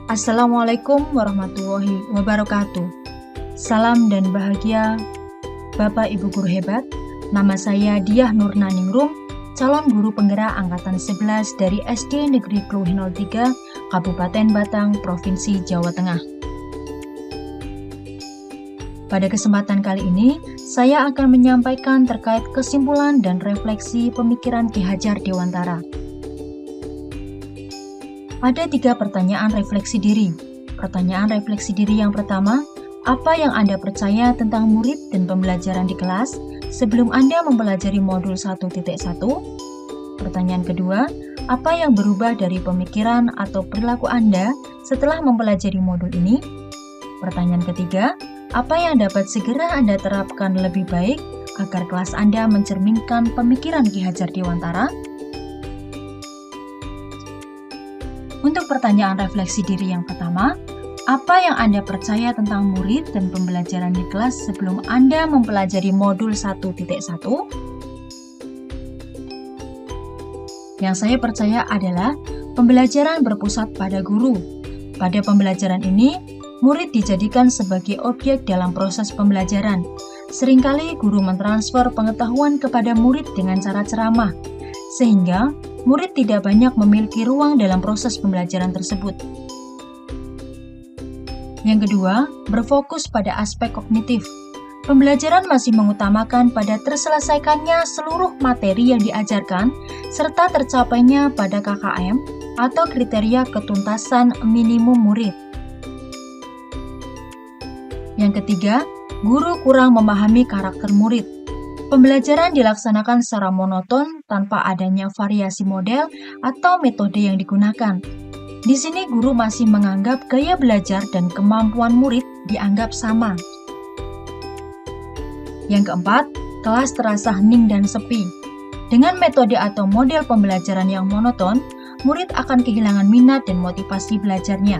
Assalamualaikum warahmatullahi wabarakatuh. Salam dan bahagia Bapak Ibu Guru hebat. Nama saya Diah Nurnaningrum, calon guru penggerak angkatan 11 dari SD Negeri Kluhi 03, Kabupaten Batang, Provinsi Jawa Tengah. Pada kesempatan kali ini, saya akan menyampaikan terkait kesimpulan dan refleksi pemikiran Ki Hajar Dewantara. Ada 3 pertanyaan refleksi diri. Pertanyaan refleksi diri yang pertama, apa yang Anda percaya tentang murid dan pembelajaran di kelas sebelum Anda mempelajari modul 1.1? Pertanyaan kedua, apa yang berubah dari pemikiran atau perilaku Anda setelah mempelajari modul ini? Pertanyaan ketiga, apa yang dapat segera Anda terapkan lebih baik agar kelas Anda mencerminkan pemikiran Ki Hajar Dewantara? Untuk pertanyaan refleksi diri yang pertama, apa yang Anda percaya tentang murid dan pembelajaran di kelas sebelum Anda mempelajari modul 1.1? Yang saya percaya adalah pembelajaran berpusat pada guru. Pada pembelajaran ini, murid dijadikan sebagai objek dalam proses pembelajaran. Seringkali guru mentransfer pengetahuan kepada murid dengan cara ceramah, sehingga murid tidak banyak memiliki ruang dalam proses pembelajaran tersebut. Yang kedua, berfokus pada aspek kognitif. Pembelajaran masih mengutamakan pada terselesaikannya seluruh materi yang diajarkan serta tercapainya pada KKM atau kriteria ketuntasan minimum murid. Yang ketiga, guru kurang memahami karakter murid. Pembelajaran dilaksanakan secara monoton tanpa adanya variasi model atau metode yang digunakan. Di sini guru masih menganggap gaya belajar dan kemampuan murid dianggap sama. Yang keempat, kelas terasa hening dan sepi. Dengan metode atau model pembelajaran yang monoton, murid akan kehilangan minat dan motivasi belajarnya.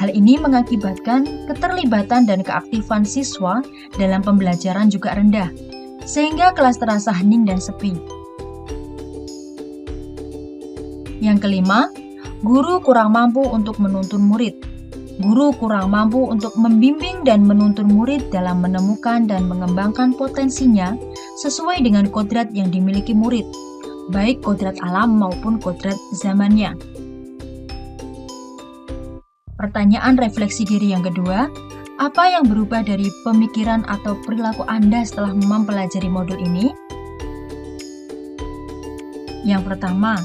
Hal ini mengakibatkan keterlibatan dan keaktifan siswa dalam pembelajaran juga rendah, sehingga kelas terasa hening dan sepi. Yang kelima, guru kurang mampu untuk menuntun murid. Guru kurang mampu untuk membimbing dan menuntun murid dalam menemukan dan mengembangkan potensinya sesuai dengan kodrat yang dimiliki murid, baik kodrat alam maupun kodrat zamannya. Pertanyaan refleksi diri yang kedua, apa yang berubah dari pemikiran atau perilaku Anda setelah mempelajari modul ini? Yang pertama,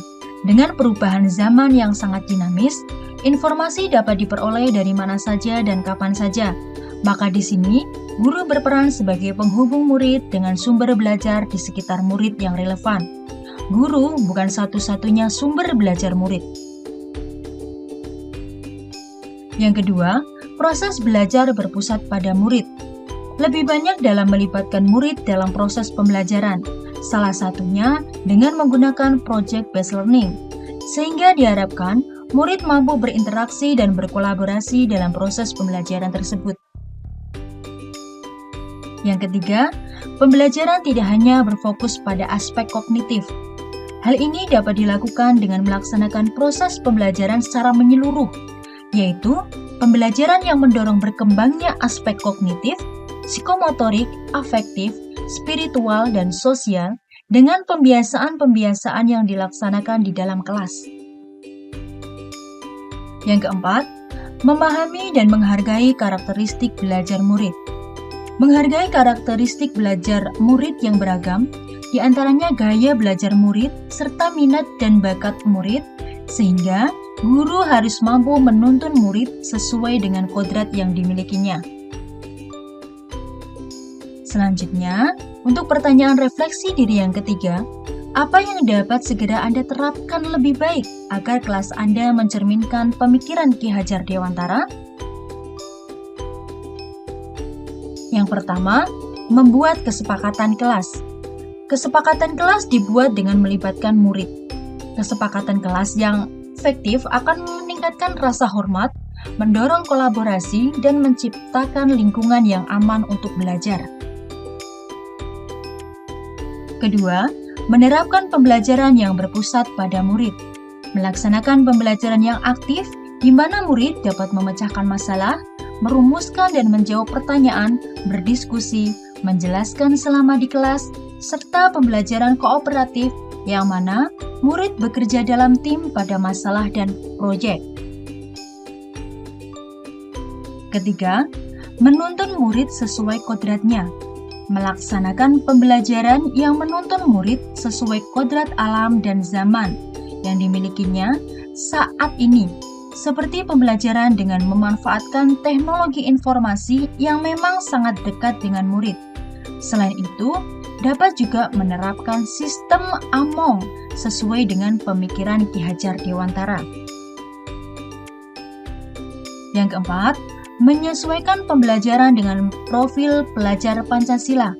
dengan perubahan zaman yang sangat dinamis, informasi dapat diperoleh dari mana saja dan kapan saja. Maka di sini, guru berperan sebagai penghubung murid dengan sumber belajar di sekitar murid yang relevan. Guru bukan satu-satunya sumber belajar murid. Yang kedua, proses belajar berpusat pada murid. Lebih banyak dalam melibatkan murid dalam proses pembelajaran, salah satunya dengan menggunakan project-based learning, sehingga diharapkan murid mampu berinteraksi dan berkolaborasi dalam proses pembelajaran tersebut. Yang ketiga, pembelajaran tidak hanya berfokus pada aspek kognitif. Hal ini dapat dilakukan dengan melaksanakan proses pembelajaran secara menyeluruh, yaitu pembelajaran yang mendorong berkembangnya aspek kognitif, psikomotorik, afektif, spiritual, dan sosial dengan pembiasaan-pembiasaan yang dilaksanakan di dalam kelas. Yang keempat, memahami dan menghargai karakteristik belajar murid. Menghargai karakteristik belajar murid yang beragam, di antaranya gaya belajar murid serta minat dan bakat murid, sehingga guru harus mampu menuntun murid sesuai dengan kodrat yang dimilikinya. Selanjutnya, untuk pertanyaan refleksi diri yang ketiga, apa yang dapat segera Anda terapkan lebih baik agar kelas Anda mencerminkan pemikiran Ki Hajar Dewantara? Yang pertama, membuat kesepakatan kelas. Kesepakatan kelas dibuat dengan melibatkan murid. Kesepakatan kelas yang efektif akan meningkatkan rasa hormat, mendorong kolaborasi, dan menciptakan lingkungan yang aman untuk belajar. Kedua, menerapkan pembelajaran yang berpusat pada murid. Melaksanakan pembelajaran yang aktif di mana murid dapat memecahkan masalah, merumuskan dan menjawab pertanyaan, berdiskusi, menjelaskan selama di kelas, serta pembelajaran kooperatif yang mana murid bekerja dalam tim pada masalah dan proyek. Ketiga, menuntun murid sesuai kodratnya. Melaksanakan pembelajaran yang menuntun murid sesuai kodrat alam dan zaman yang dimilikinya saat ini, seperti pembelajaran dengan memanfaatkan teknologi informasi yang memang sangat dekat dengan murid. Selain itu, dapat juga menerapkan sistem AMONG sesuai dengan pemikiran Ki Hajar Dewantara. Yang keempat, menyesuaikan pembelajaran dengan profil pelajar Pancasila,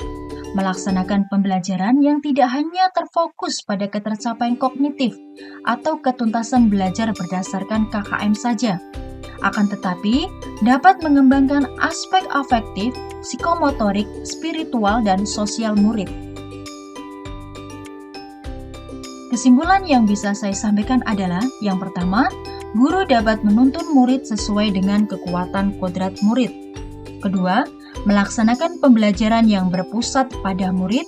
melaksanakan pembelajaran yang tidak hanya terfokus pada ketercapaian kognitif atau ketuntasan belajar berdasarkan KKM saja, akan tetapi dapat mengembangkan aspek afektif, psikomotorik, spiritual, dan sosial murid. Kesimpulan yang bisa saya sampaikan adalah, yang pertama, guru dapat menuntun murid sesuai dengan kekuatan kodrat murid. Kedua, melaksanakan pembelajaran yang berpusat pada murid.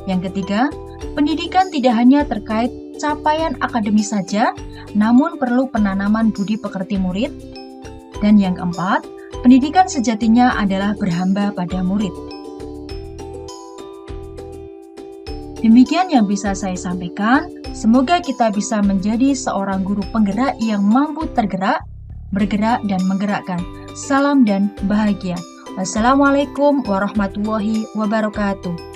Yang ketiga, pendidikan tidak hanya terkait capaian akademis saja, namun perlu penanaman budi pekerti murid. Dan yang keempat, pendidikan sejatinya adalah berhamba pada murid. Demikian yang bisa saya sampaikan. Semoga kita bisa menjadi seorang guru penggerak yang mampu tergerak, bergerak, dan menggerakkan. Salam dan bahagia. Wassalamualaikum warahmatullahi wabarakatuh.